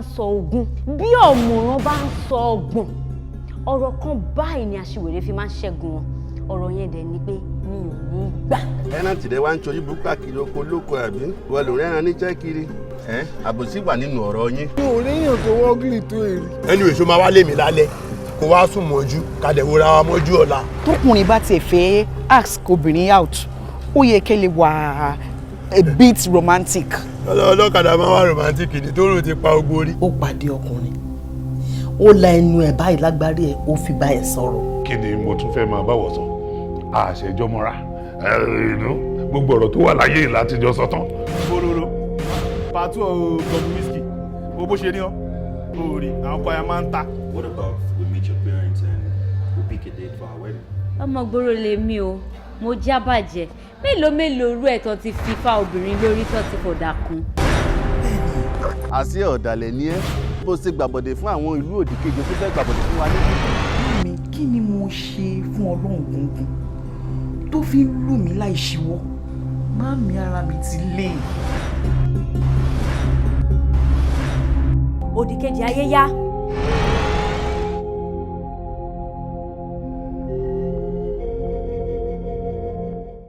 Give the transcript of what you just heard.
ń sọ ogún bí ọ̀mọ̀ràn bá ń sọ ọgbọ̀n ọ̀rọ̀ kan báyìí ni aṣiwèrè fi máa ń ṣẹ́gun wọn ọ̀rọ̀ yẹn dẹ̀ ni pé mi ò ní gbà. ẹran tìrẹ wá ń ṣojú burúkú káàkiri oko lóko àbí wọ́n lò rẹ́ran níjẹ́ kiri àbòsí wà nínú ọ̀rọ̀ yín. mi ò réyàn tó wọ́gìlì tó èrè. ẹnu èso máa wá lé mi lálẹ́ kó wá sùn mọ́jú kàdé wo ra wa mọ́jú ọ̀la. tókùnrin bá tiẹ̀ fẹ́ ask obìnrin out ó yẹ kẹ́ lè wà a bit romantic. ọlọ́kadà máa wá romantic ni tó rò ti pa ogbó orí. ó pàdé ọkùnrin ó la ẹnu ẹ̀ báyìí lágbárí ẹ̀ ó fi bá ẹ̀ sọ̀rọ̀. kí ni mo tún fẹ́ máa báwọ̀ sọ àṣẹjọ́ mọ́ra gbogbo ọ̀rọ̀ tó wà láyé látijọ́ sọ tán. bororo pàtó gbọ̀ngàn wíṣkì wo bó ṣe ní ọ́ orí àwọn ọkọ ya máa ń ta. What about we meet your parents and we pick a date for our wedding? ọmọ gbòòrò lèmi o mo jábàjẹ́ mélòó irú ẹ̀ tó ti fífa obìnrin lórí tó ti fòdà kún. àṣé ọ̀dàlẹ̀ ni ẹ́ bó ṣe gbàbọ̀dẹ̀ fún àwọn ìlú òdì kejì tó fẹ́ gbàbọ̀dẹ̀ fún wa níbí. mi kí ni mo ṣe fún ọlọ́run gungun tó fi ń lù mí láì ṣíwọ́ máàmí ara mi ti lé. òdì kejì ayé yá